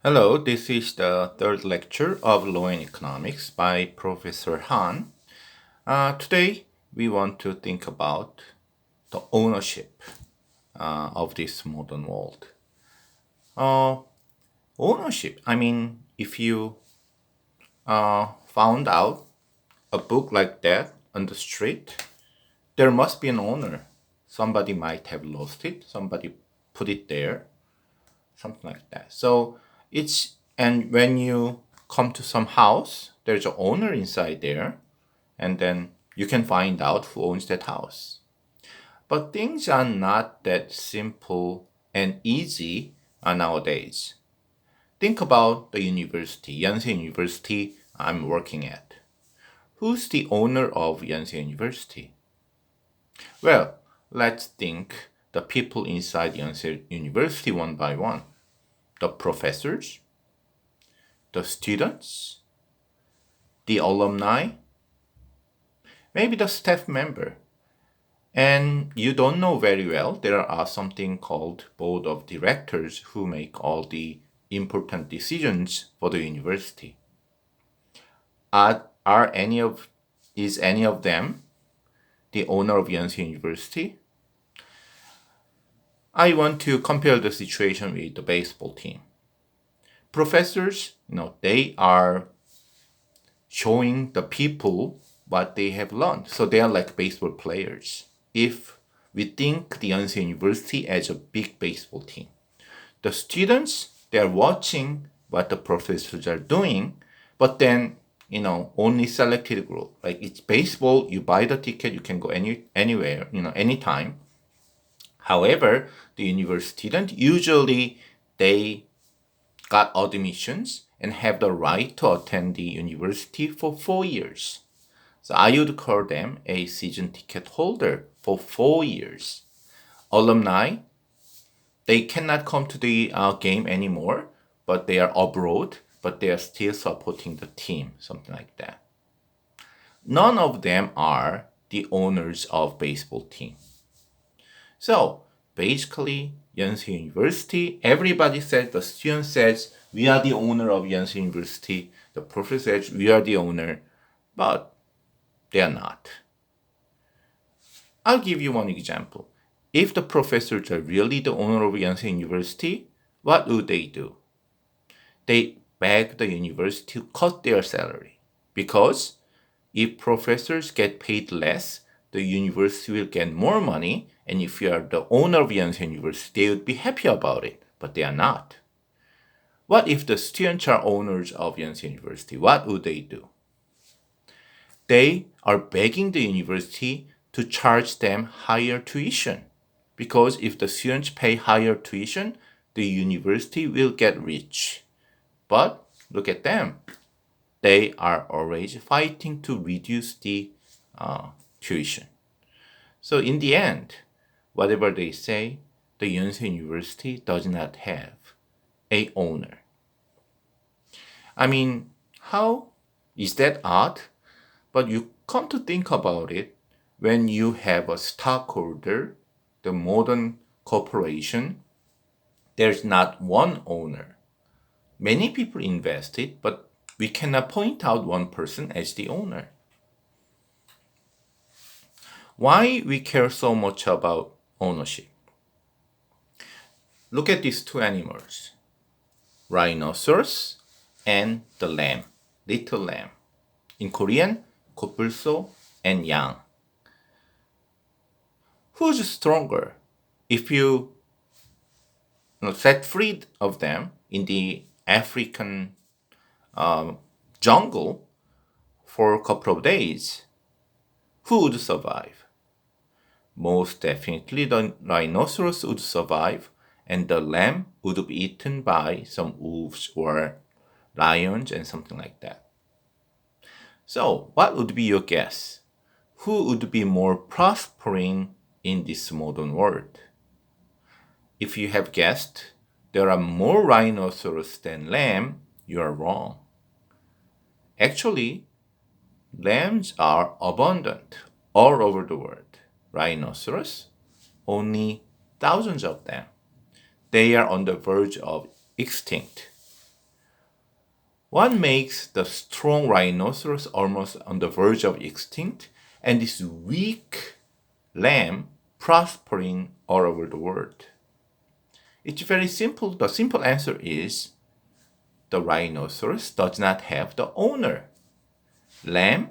Hello, this is the third lecture of Law and Economics by Professor Han. Today, we want to think about the ownership of this modern world. Uh, Ownership, if you found out a book like that on the street, there must be an owner. Somebody might have lost it, somebody put it there, something like that. So and when you come to some house, there's an owner inside there, and then you can find out who owns that house. But things are not that simple and easy nowadays. Think about the university, Yonsei University I'm working at. Who's the owner of Yonsei University? Well, let's think the people inside Yonsei University one by one. The professors, the students, the alumni, maybe the staff member. And you don't know very well, there are something called board of directors who make all the important decisions for the university. Are any of is any of them the owner of Yonsei University? I want to compare the situation with the baseball team. Professors, they are showing the people what they have learned. So they are like baseball players. If we think the Yonsei University as a big baseball team, the students, they are watching what the professors are doing, but then only selected group. Like it's baseball, you buy the ticket, you can go anywhere, anytime. However, the university student usually they got admissions and have the right to attend the university for 4 years. So I would call them a season ticket holder for 4 years. Alumni, they cannot come to the game anymore, but they are abroad, but they are still supporting the team, something like that. None of them are the owners of baseball team. So basically, Yonsei University, everybody says, the student says, we are the owner of Yonsei University. The professor says, we are the owner, but they are not. I'll give you one example. If the professors are really the owner of Yonsei University, what would they do? They beg the university to cut their salary because if professors get paid less, the university will get more money, and if you are the owner of Yonsei University, they would be happy about it, but they are not. What if the students are owners of Yonsei University? What would they do? They are begging the university to charge them higher tuition, because if the students pay higher tuition, the university will get rich. But look at them. They are always fighting to reduce the tuition. So in the end, whatever they say, the Yonsei University does not have a owner. How is that odd? But you come to think about it, when you have a stockholder, the modern corporation, there's not one owner. Many people invested, but we cannot point out one person as the owner. Why we care so much about ownership? Look at these two animals, rhinoceros and the lamb, little lamb. In Korean, 코뿔소 and 양. Who's stronger? If you set free of them in the African jungle for a couple of days, who would survive? Most definitely the rhinoceros would survive, and the lamb would be eaten by some wolves or lions and something like that. So, what would be your guess? Who would be more prospering in this modern world? If you have guessed there are more rhinoceros than lamb, you are wrong. Actually, lambs are abundant all over the world. Rhinoceros, only thousands of them. They are on the verge of extinct. What makes the strong rhinoceros almost on the verge of extinct and this weak lamb prospering all over the world? It's very simple. The simple answer is the rhinoceros does not have the owner. Lamb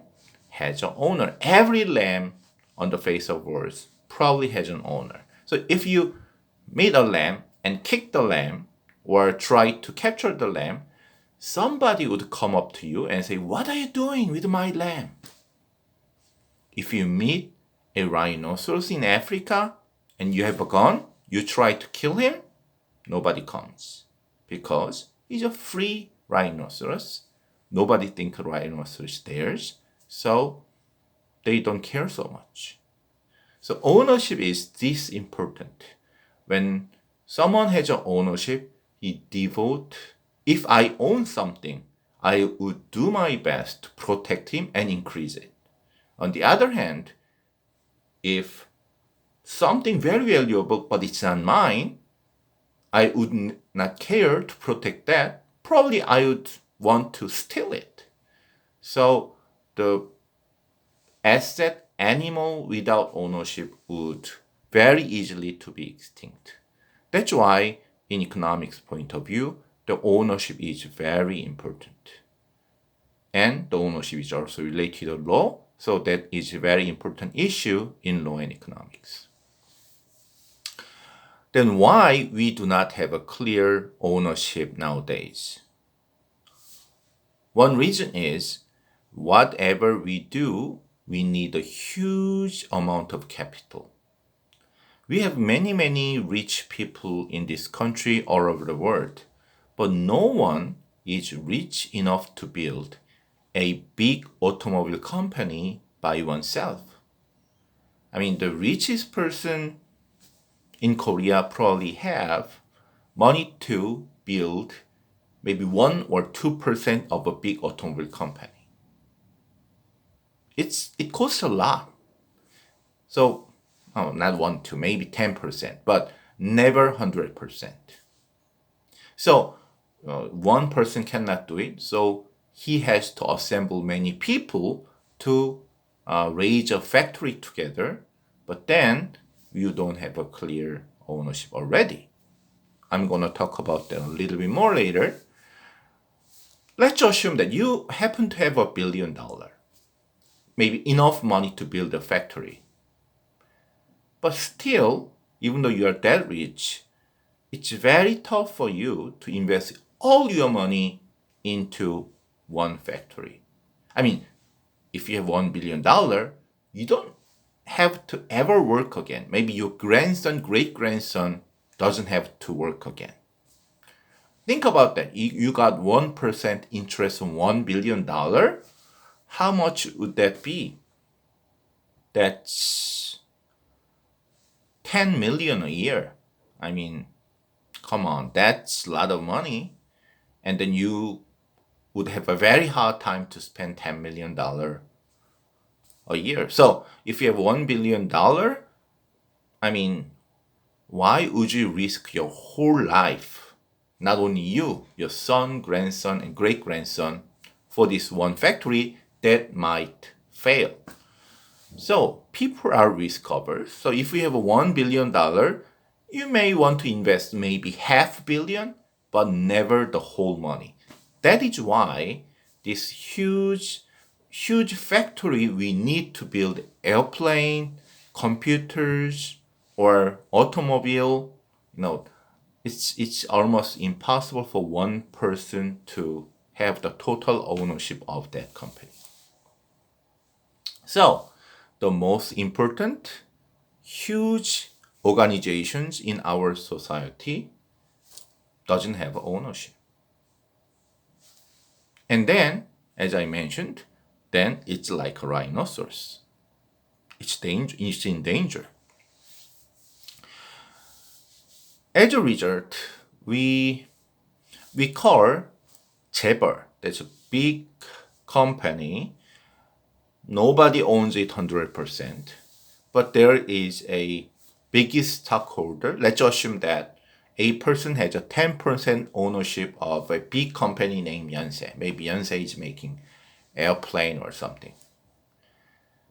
has an owner. Every lamb on the face of the earth probably has an owner. So if you meet a lamb and kick the lamb or try to capture the lamb, somebody would come up to you and say, "What are you doing with my lamb?" If you meet a rhinoceros in Africa and you have a gun, you try to kill him, nobody comes because he's a free rhinoceros. Nobody thinks a rhinoceros is theirs, so they don't care so much. So ownership is this important. When someone has an ownership, he devote. If I own something, I would do my best to protect him and increase it. On the other hand, if something very valuable but it's not mine, I would not care to protect that. Probably I would want to steal it. So the asset animal without ownership would very easily to be extinct. That's why in economics point of view, the ownership is very important. And the ownership is also related to law, so that is a very important issue in law and economics. Then why we do not have a clear ownership nowadays? One reason is whatever we do, we need a huge amount of capital. We have many rich people in this country all over the world, but no one is rich enough to build a big automobile company by oneself. I mean, the richest person in Korea probably have money to build maybe 1 or 2% of a big automobile company. It costs a lot. So, not 1 to maybe 10%, but never 100%. So, one person cannot do it. So he has to assemble many people to raise a factory together. But then you don't have a clear ownership already. I'm going to talk about that a little bit more later. Let's assume that you happen to have $1 billion, maybe enough money to build a factory. But still, even though you are that rich, it's very tough for you to invest all your money into one factory. I mean, if you have $1 billion, you don't have to ever work again. Maybe your grandson, great-grandson doesn't have to work again. Think about that. You got 1% interest on $1 billion. How much would that be? That's 10 million a year. I mean, come on, that's a lot of money. And then you would have a very hard time to spend $10 million a year. So if you have $1 billion, I mean, why would you risk your whole life, not only you, your son, grandson, and great-grandson, for this one factory that might fail? So people are risk averse. So if you have a $1 billion, you may want to invest maybe $500 million, but never the whole money. That is why this huge factory we need to build airplane, computers, or automobile, it's almost impossible for one person to have the total ownership of that company. So the most important huge organizations in our society doesn't have ownership. And then, as I mentioned, then it's like a rhinoceros. It's in danger. As a result, we call 재벌, that's a big company. Nobody owns it 100%, but there is a biggest stockholder. Let's assume that a person has a 10% ownership of a big company named Yonsei. Maybe Yonsei is making airplane or something.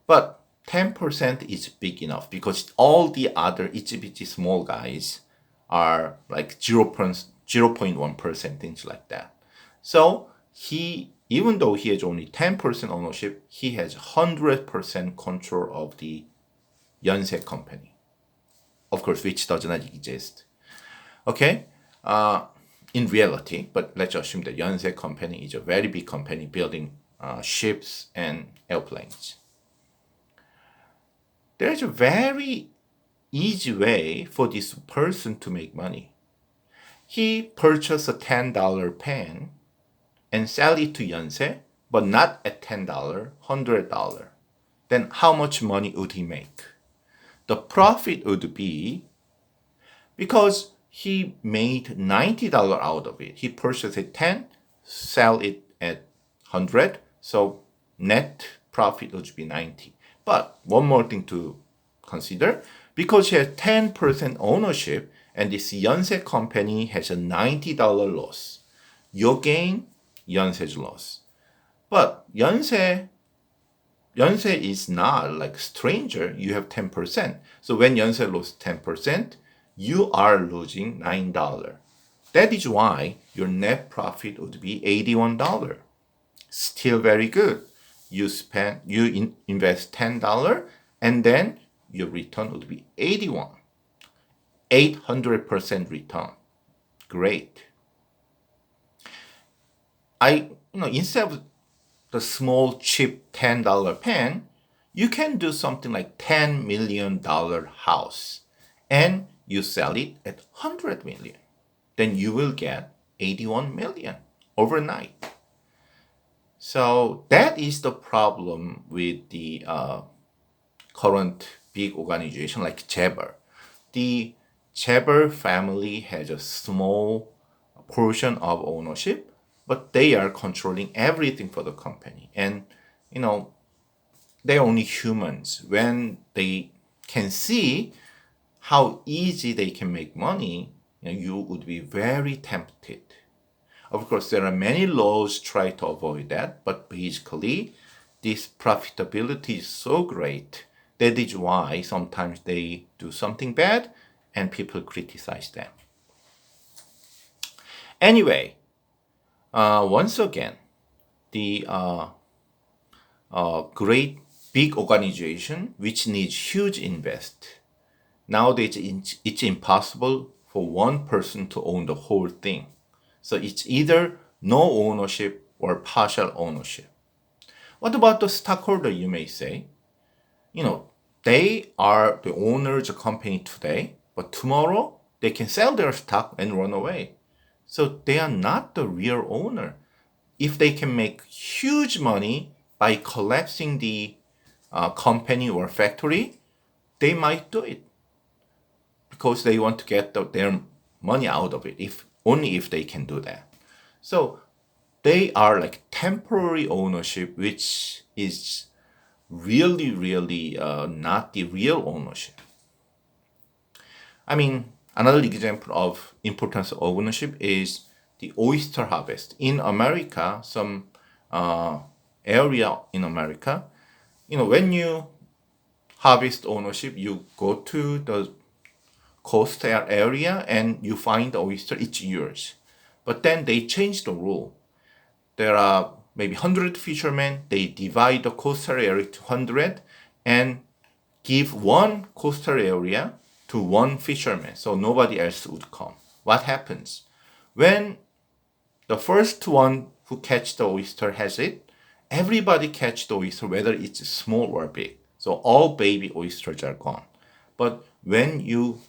But 10% is big enough because all the other itchy small guys are like 0.1%, things like that. So even though he has only 10% ownership, he has 100% control of the Yonsei company. Of course, which does not exist. Okay? In reality, but let's assume that Yonsei company is a very big company building ships and airplanes. There's a very easy way for this person to make money. He purchased a $10 pen and sell it to Yonsei, but not at $10, $100. Then how much money would he make? The profit would be, because he made $90 out of it. He purchased it 10, sell it at 100, so net profit would be 90. But one more thing to consider, because he has 10% ownership and this Yonsei company has a $90 loss. Your gain, Yonsei's loss. But Yonsei is not like stranger. You have 10%. So when Yonsei lost 10%, you are losing $9. That is why your net profit would be $81. Still very good. You invest $10 and then your return would be 81. 800% return. Great. Instead of the small cheap $10 pen, you can do something like $10 million house and you sell it at $100 million. Then you will get $81 million overnight. So that is the problem with the current big organization like Jaeber. The Jaeber family has a small portion of ownership, but they are controlling everything for the company. And, they're only humans. When they can see how easy they can make money, you would be very tempted. Of course, there are many laws try to avoid that, but basically, this profitability is so great. That is why sometimes they do something bad and people criticize them. Anyway, once again, the great big organization which needs huge invest. Nowadays, it's impossible for one person to own the whole thing. So it's either no ownership or partial ownership. What about the stockholder, you may say? They are the owners of the company today, but tomorrow they can sell their stock and run away. So they are not the real owner. If they can make huge money by collapsing the company or factory, they might do it because they want to get their money out of it, only if they can do that. So they are like temporary ownership, which is really, really not the real ownership. Another example of importance of ownership is the oyster harvest. In America, some area in America, when you harvest ownership, you go to the coastal area and you find the oyster, it's yours. But then they changed the rule. There are maybe 100 fishermen, they divide the coastal area to 100 and give one coastal area to one fisherman, so nobody else would come. What happens? When the first one who catch the oyster has it, everybody catch the oyster, whether it's small or big. So all baby oysters are gone. But when you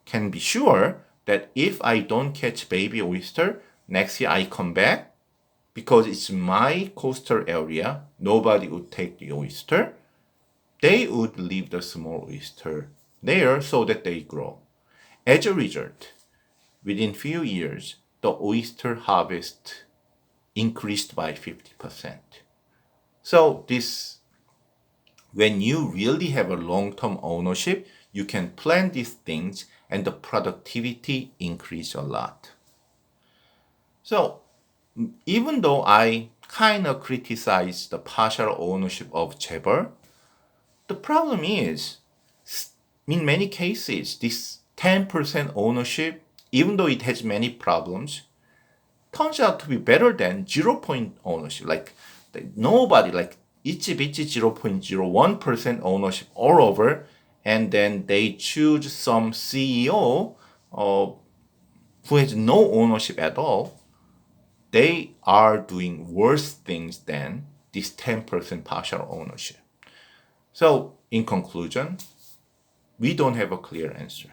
can be sure that if I don't catch baby oyster, next year I come back, because it's my coastal area, nobody would take the oyster, they would leave the small oyster there so that they grow. As a result, within few years, the oyster harvest increased by 50%. So when you really have a long-term ownership, you can plan these things and the productivity increase a lot. So even though I kind of criticize the partial ownership of 재벌, the problem is, in many cases, this 10% ownership, even though it has many problems, turns out to be better than 0% ownership. Like nobody, like itsy bitsy 0.01% ownership all over, and then they choose some CEO who has no ownership at all. They are doing worse things than this 10% partial ownership. So, in conclusion, we don't have a clear answer.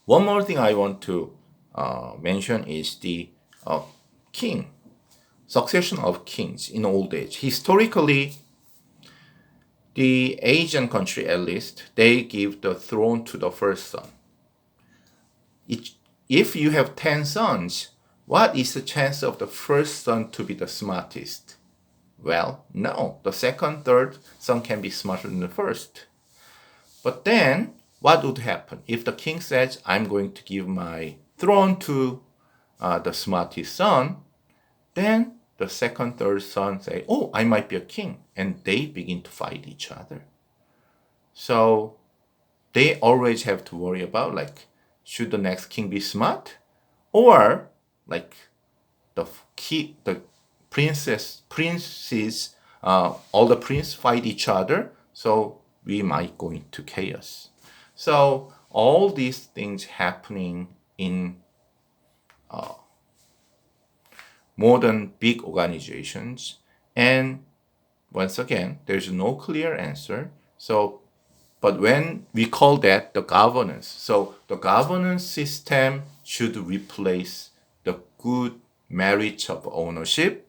One more thing I want to mention is the king, succession of kings in old age. Historically, the Asian country at least, they give the throne to the first son. If you have 10 sons, what is the chance of the first son to be the smartest? Well, no. The second, third son can be smarter than the first. But then, what would happen? If the king says, I'm going to give my throne to the smartest son, then the second, third son say, oh, I might be a king. And they begin to fight each other. So they always have to worry about, like, should the next king be smart? Or, like, the princes, all the princes fight each other, so we might go into chaos. So all these things happening in modern big organizations, and once again, there's no clear answer. So, but when we call that the governance, so the governance system should replace the good merits of ownership,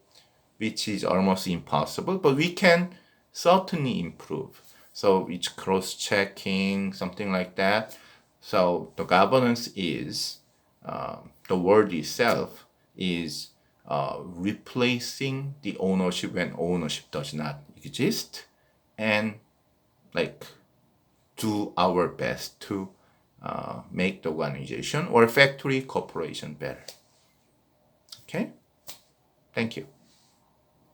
which is almost impossible, but we can certainly improve. So it's cross-checking, something like that. So the governance is, the word itself is replacing the ownership when ownership does not exist, and like do our best to make the organization or factory corporation better. Okay? Thank you.